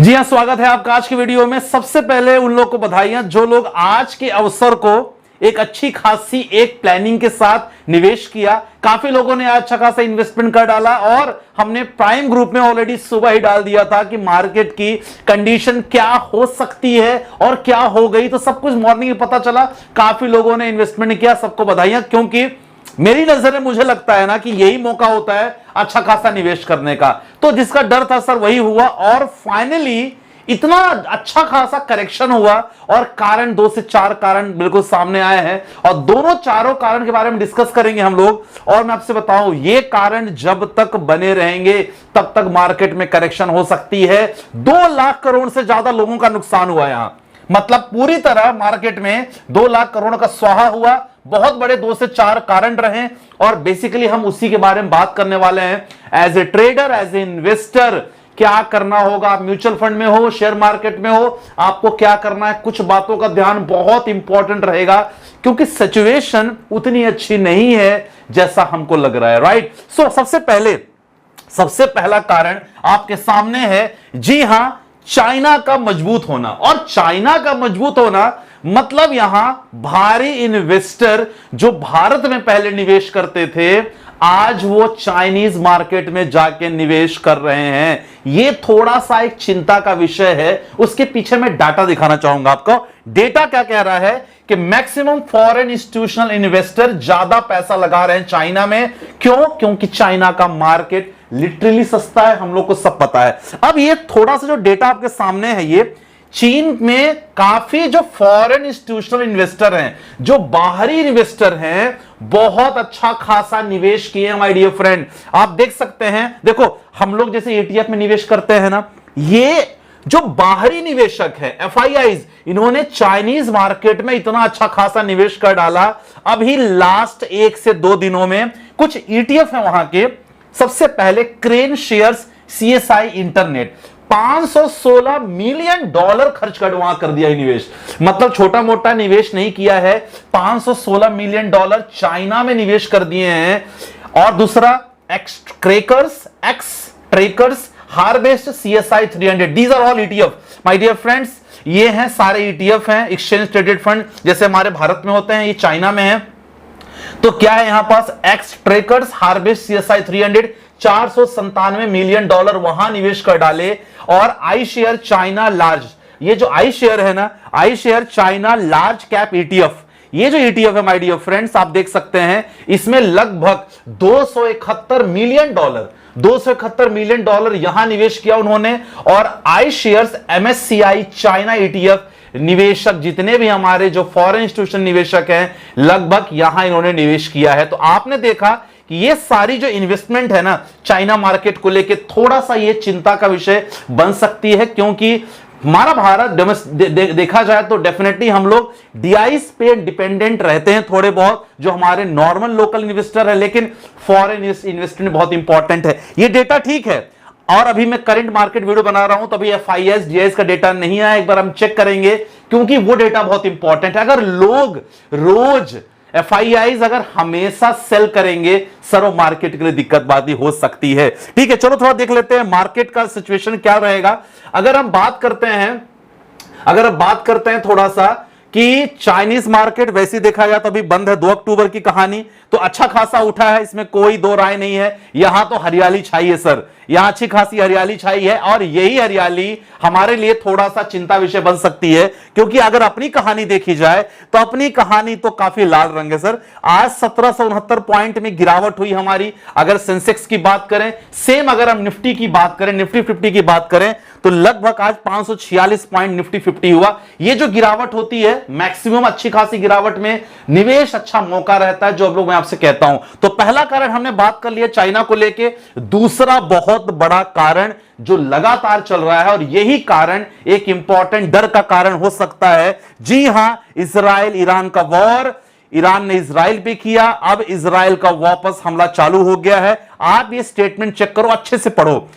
जी हां, स्वागत है आपका आज की वीडियो में। सबसे पहले उन लोगों को बधाइयां जो लोग आज के अवसर को एक अच्छी खासी एक प्लानिंग के साथ निवेश किया। काफी लोगों ने अच्छा खासा इन्वेस्टमेंट कर डाला और हमने प्राइम ग्रुप में ऑलरेडी सुबह ही डाल दिया था कि मार्केट की कंडीशन क्या हो सकती है और क्या हो गई, तो सब कुछ मॉर्निंग में पता चला। काफी लोगों ने इन्वेस्टमेंट किया, सबको बधाइयां, क्योंकि मेरी नजर में मुझे लगता है ना कि यही मौका होता है अच्छा खासा निवेश करने का। तो जिसका डर था सर वही हुआ और फाइनली इतना अच्छा खासा करेक्शन हुआ और कारण 2 से 4 कारण बिल्कुल सामने आए हैं और दोनों चारों कारण के बारे में डिस्कस करेंगे हम लोग। और मैं आपसे बताऊं, ये कारण जब तक बने रहेंगे तब तक मार्केट में करेक्शन हो सकती है। 2 लाख करोड़ से ज्यादा लोगों का नुकसान हुआ यहां, मतलब पूरी तरह मार्केट में 2 लाख करोड़ का स्वाहा हुआ। बहुत बड़े 2 से 4 कारण रहे और बेसिकली हम उसी के बारे में बात करने वाले हैं। As a trader, as a investor क्या करना होगा। आप म्यूचुअल फंड में हो, शेयर मार्केट में हो, आपको क्या करना है, कुछ बातों का ध्यान बहुत इंपॉर्टेंट रहेगा क्योंकि सिचुएशन उतनी अच्छी नहीं है जैसा हमको लग रहा है, राइट। सो सबसे पहला कारण आपके सामने है, जी हां, चाइना का मजबूत होना। और चाइना का मजबूत होना मतलब यहां भारी इन्वेस्टर जो भारत में पहले निवेश करते थे आज वो चाइनीज मार्केट में जाके निवेश कर रहे हैं। ये थोड़ा सा एक चिंता का विषय है। उसके पीछे मैं डाटा दिखाना चाहूंगा आपको। डेटा क्या कह रहा है कि मैक्सिमम फॉरेन इंस्टीट्यूशनल इन्वेस्टर ज्यादा पैसा लगा रहे हैं चाइना में। क्यों? क्योंकि चाइना का मार्केट लिटरली सस्ता है, हम लोग को सब पता है। अब ये थोड़ा सा जो डेटा आपके सामने है, ये चीन में काफी जो फॉरेन इंस्टीट्यूशनल इन्वेस्टर हैं, जो बाहरी इन्वेस्टर हैं, बहुत अच्छा खासा निवेश किए हैं माय डियर फ्रेंड। आप देख सकते हैं, देखो हम लोग जैसे ETF में निवेश करते हैं ना, ये जो बाहरी निवेशक है FIIs, इन्होंने चाइनीज मार्केट में इतना अच्छा खासा निवेश कर डाला। अभी लास्ट 1 से 2 दिनों में कुछ ETF है वहां के। सबसे पहले crane shares CSI internet $516 million खर्च कर वहां कर दिया निवेश। मतलब छोटा मोटा निवेश नहीं किया है, $516 मिलियन चाइना में निवेश कर दिए हैं। और दूसरा Xtrackers harvest CSI 300, these are all ETF my dear friends. ये हैं सारे ETF हैं, एक्सचेंज ट्रेडेड फंड जैसे हमारे भारत में होते हैं, ये चाइना में है। तो क्या है यहां पास, Xtrackers harvest CSI 300 $497 million वहां निवेश कर डाले। और आई शेयर चाइना लार्ज, ये जो आई शेयर है ना, I share China large cap ETF, ये जो ETF है माय डियर फ्रेंड्स, आप देख सकते हैं इसमें लगभग $271 मिलियन यहां निवेश किया उन्होंने। और आई शेयर्स MSCI चाइना ETF निवेशक जितने भी हमारे जो फॉरेन इंस्टीट्यूशन निवेशक हैं, लगभग यहां इन्होंने निवेश किया है। तो आपने देखा कि ये सारी जो इन्वेस्टमेंट है ना चाइना मार्केट को लेके, थोड़ा सा ये चिंता का विषय बन सकती है क्योंकि हमारा भारत देखा जाए तो डेफिनेटली हम लोग DIs पे डिपेंडेंट रहते हैं थोड़े बहुत, जो हमारे नॉर्मल लोकल इन्वेस्टर है, लेकिन फॉरेन इन्वेस्टमेंट बहुत इंपॉर्टेंट है। ये डेटा ठीक है। और अभी मैं करंट मार्केट वीडियो बना रहा हूं तो अभी FIS DIs का डेटा नहीं आया, एक बार हम चेक करेंगे क्योंकि वो डेटा बहुत इंपॉर्टेंट है। अगर लोग रोज FIIs अगर हमेशा सेल करेंगे सर, वो मार्केट के लिए दिक्कत बाती हो सकती है। ठीक है, चलो थोड़ा देख लेते हैं मार्केट का सिचुएशन क्या रहेगा। अगर हम बात करते हैं थोड़ा सा कि चाइनीज मार्केट वैसे देखा जाए तो अभी बंद है, 2 अक्टूबर की कहानी, तो अच्छा खासा उठा है, इसमें कोई दो राय नहीं है। यहां तो हरियाली छाई है सर, यहां अच्छी खासी हरियाली छाई है और यही हरियाली हमारे लिए थोड़ा सा चिंता विषय बन सकती है क्योंकि अगर अपनी कहानी देखी जाए तो अपनी कहानी तो काफी लाल रंग है सर। आज 1769 पॉइंट में गिरावट हुई हमारी। अगर सेंसेक्स की बात करें, सेम अगर हम निफ्टी की बात करें, निफ्टी 50 की बात करें, तो लगभग आज 546 पॉइंट निफ्टी 50 हुआ। ये जो गिरावट होती है मैक्सिमम अच्छी खासी गिरावट में निवेश अच्छा मौका रहता है, जो अब लोग मैं आपसे कहता हूं। तो पहला कारण हमने बात कर लिया चाइना को लेके। दूसरा बहुत बड़ा कारण जो लगातार चल रहा है और यही कारण एक इंपॉर्टेंट डर का कारण हो सकता है, जी हां, इजराइल ईरान का वॉर। ईरान ने इजराइल पे किया, अब इजराइल का वापस हमला चालू हो गया है। आप ये स्टेटमेंट चेक करो, अच्छे से पढ़ो।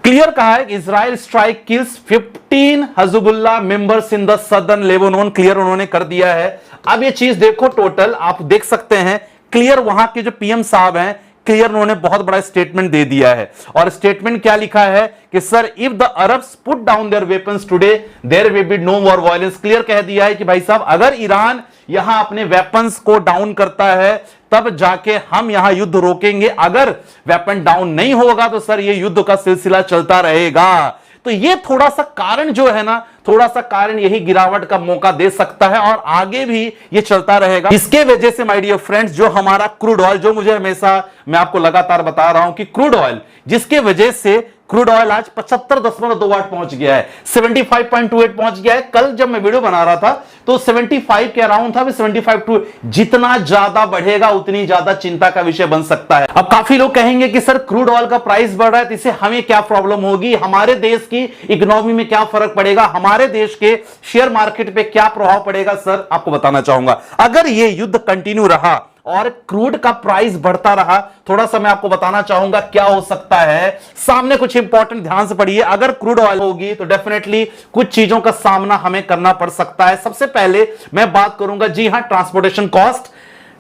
क्लियर कहा है कि Israel strike kills 15 Hezbollah members in the southern Lebanon, clear उन्होंने कर दिया है। अब ये चीज देखो, टोटल आप देख सकते हैं क्लियर, वहां के जो PM साहब हैं क्लियर उन्होंने बहुत बड़ा स्टेटमेंट दे दिया है। और स्टेटमेंट क्या लिखा है कि sir if the Arabs put down their weapons today there will be no more violence. Clear कह दिया है कि भाई साहब अगर ईरान यहां अपने वेपन्स को डाउन करता है तब जाके हम यहां युद्ध रोकेंगे, अगर वेपन डाउन नहीं होगा तो सर ये युद्ध का सिलसिला चलता रहेगा। तो ये थोड़ा सा कारण जो है ना, थोड़ा सा कारण यही गिरावट का मौका दे सकता है और आगे भी ये चलता रहेगा। इसके वजह से माय डियर फ्रेंड्स जो हमारा क्रूड ऑयल, जो मुझे हमेशा मैं आपको लगातार बता रहा हूं कि क्रूड ऑयल, जिसके वजह से क्रूड ऑयल आज 75.28 पहुंच गया है, 75.28 पहुंच गया है। कल जब मैं वीडियो बना रहा था तो 75 के अराउंड था, 75 जितना ज्यादा बढ़ेगा उतनी ज्यादा चिंता का विषय बन सकता है। अब काफी लोग कहेंगे कि सर क्रूड ऑयल का प्राइस बढ़ रहा है तो इससे हमें क्या प्रॉब्लम होगी, हमारे देश की इकोनॉमी में क्या फर्क पड़ेगा, हमारे देश के शेयर मार्केट पे क्या प्रभाव पड़ेगा। सर आपको बताना चाहूंगा अगर ये युद्ध कंटिन्यू रहा और क्रूड का प्राइस बढ़ता रहा, थोड़ा सा मैं आपको बताना चाहूंगा क्या हो सकता है। सामने कुछ इंपॉर्टेंट ध्यान से पढ़िए। अगर क्रूड ऑयल होगी तो डेफिनेटली कुछ चीजों का सामना हमें करना पड़ सकता है। सबसे पहले मैं बात करूंगा, जी हां, ट्रांसपोर्टेशन कॉस्ट।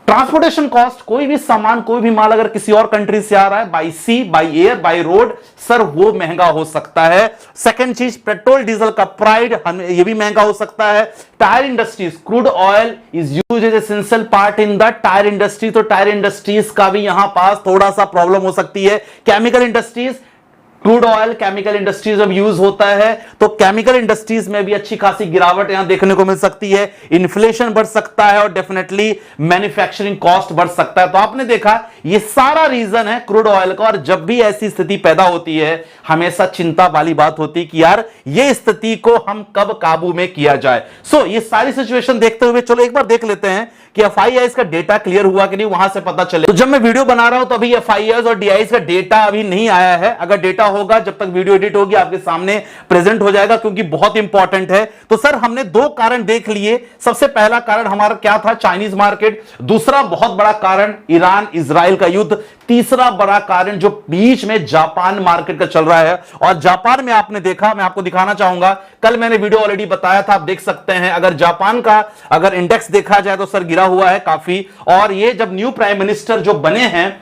ट्रांसपोर्टेशन कॉस्ट, कोई भी सामान, कोई भी माल अगर किसी और कंट्री से आ रहा है by sea, by air, by road, sir वो महंगा हो सकता है। सेकंड चीज, पेट्रोल डीजल का प्राइस ये भी महंगा हो सकता है। Tyre industries, crude oil is use as essential part in the tyre industry, तो टायर इंडस्ट्रीज का भी यहां पास थोड़ा सा प्रॉब्लम हो सकती है। Chemical industries, crude oil chemical industries में यूज होता है तो केमिकल इंडस्ट्रीज में भी अच्छी खासी गिरावट यहां देखने को मिल सकती है। इन्फ्लेशन बढ़ सकता है और डेफिनेटली मैन्युफैक्चरिंग कॉस्ट बढ़ सकता है। तो आपने देखा ये सारा रीजन है क्रूड ऑयल का। और जब भी ऐसी स्थिति पैदा होती है हमेशा चिंता वाली बात होती है कि यार ये स्थिति को हम कब काबू में किया जाए। सो ये सारी सिचुएशन देखते हुए चलो एक बार देख लेते हैं कि एफआईआई का डेटा क्लियर हुआ कि नहीं, वहां से पता चले। तो जब मैं वीडियो बना रहा हूं तो अभी एफआईआई और डीआई का डेटा अभी नहीं आया है। अगर डेटा होगा, जब तक वीडियो एडिट होगी आपके सामने प्रेजेंट हो जाएगा, क्योंकि बहुत इंपॉर्टेंट है। तो सर हमने दो कारण देख लिए। सबसे पहला कारण हमारा क्या था, चाइनीज मार्केट। दूसरा बहुत बड़ा कारण ईरान इजराइल का युद्ध। तीसरा बड़ा कारण जो बीच में जापान मार्केट का चल रहा है। और जापान में आपने देखा, मैं आपको दिखाना चाहूंगा, कल मैंने वीडियो ऑलरेडी बताया था, आप देख सकते हैं। अगर जापान का अगर इंडेक्स देखा जाए तो सर गिरा हुआ है काफी। और ये जब न्यू प्राइम मिनिस्टर जो बने हैं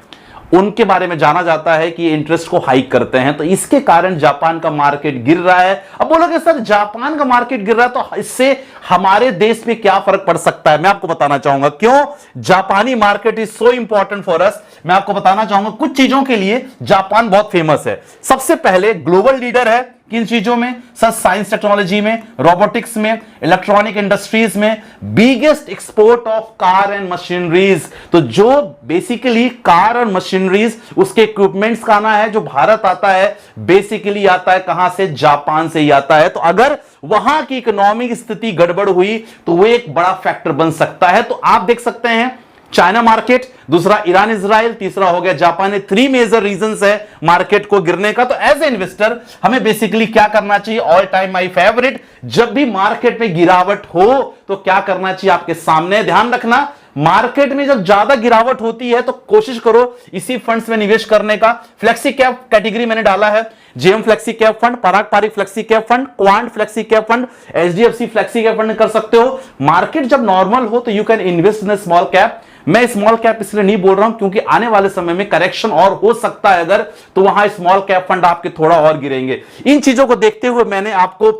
उनके बारे में जाना जाता है कि इंटरेस्ट को हाइक करते हैं, तो इसके कारण जापान का मार्केट गिर रहा है। अब बोलोगे सर जापान का मार्केट गिर रहा है तो इससे हमारे देश पे क्या फर्क पड़ सकता है, मैं आपको बताना चाहूंगा क्यों जापानी market is so important for us. मैं आपको बताना चाहूंगा कुछ चीजों के लिए जापान बहुत फेमस है। सबसे पहले ग्लोबल लीडर है किन चीजों में सर, साइंस टेक्नोलॉजी में, रोबोटिक्स में, इलेक्ट्रॉनिक इंडस्ट्रीज में, biggest export of car and machineries. तो जो बेसिकली कार और मशीनरीज उसके इक्विपमेंट्स का आना है, जो भारत आता है बेसिकली आता है कहां से, जापान से ही आता है। तो अगर वहां की इकोनॉमिक स्थिति गड़बड़ हुई तो वो एक बड़ा फैक्टर बन सकता है। तो आप देख सकते हैं चाइना मार्केट, दूसरा ईरान इजराइल, तीसरा हो गया जापान। 3 मेजर रीजंस है मार्केट को गिरने का। तो एज ए इन्वेस्टर हमें बेसिकली क्या करना चाहिए, ऑल टाइम माय फेवरेट, जब भी मार्केट में गिरावट हो तो क्या करना चाहिए आपके सामने। ध्यान रखना मार्केट में जब ज्यादा गिरावट होती है तो कोशिश करो इसी फंड्स में निवेश करने का। फ्लेक्सी कैप कैटेगरी मैंने डाला है, JM flexi cap fund, Parag Parikh flexi cap fund, Quant flexi cap fund, HDFC flexi cap fund कर सकते हो। मार्केट जब नॉर्मल हो तो you can invest in small cap. मैं स्मॉल कैप इसलिए नहीं बोल रहा हूं क्योंकि आने वाले समय में करेक्शन और हो सकता है अगर, तो वहां स्मॉल कैप फंड आपके थोड़ा और गिरेंगे। इन चीजों को देखते हुए मैंने आपको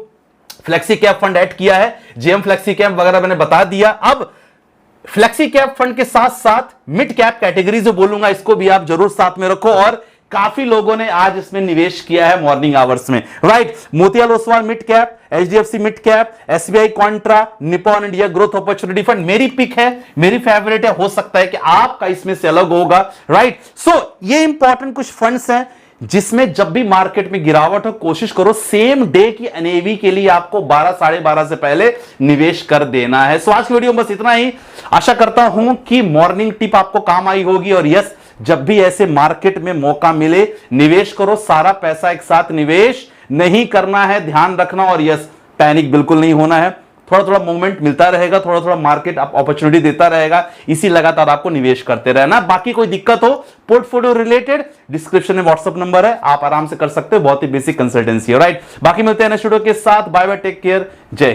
फ्लेक्सी कैप फंड ऐड किया है, जेएम फ्लेक्सी कैप वगैरह मैंने बता दिया। अब फ्लेक्सी कैप फंड के साथ साथ मिड कैप कैटेगरी जो बोलूंगा इसको भी आप जरूर साथ में रखो। और काफी लोगों ने आज इसमें निवेश किया है मॉर्निंग आवर्स में, right. Motilal Oswal mid cap, HDFC mid cap, SBI Contra, Nippon India growth opportunity fund मेरी पिक है, मेरी फेवरेट है। हो सकता है कि आपका इसमें से अलग होगा, राइट। सो ये इंपॉर्टेंट कुछ फंड्स हैं जिसमें जब भी मार्केट में गिरावट हो कोशिश करो सेम डे की एनएवी के लिए आपको 12 साढ़े 12 से पहले निवेश कर देना है। सो आज की वीडियो में बस इतना ही। आशा करता हूं कि मॉर्निंग टिप आपको काम आई होगी। और यस, जब भी ऐसे मार्केट में मौका मिले निवेश करो, सारा पैसा एक साथ निवेश नहीं करना है, ध्यान रखना। और यस, पैनिक बिल्कुल नहीं होना है, थोड़ा थोड़ा मूवमेंट मिलता रहेगा, थोड़ा थोड़ा मार्केट अपॉर्चुनिटी देता रहेगा, इसी लगातार आपको निवेश करते रहना। बाकी कोई दिक्कत हो पोर्टफोलियो रिलेटेड, डिस्क्रिप्शन में व्हाट्सएप नंबर है, आप आराम से कर सकते हो, बहुत ही बेसिक कंसल्टेंसी है, राइट। बाकी मिलते हैं नेक्स्ट वीडियो के साथ, बाय बाय, टेक केयर, जय।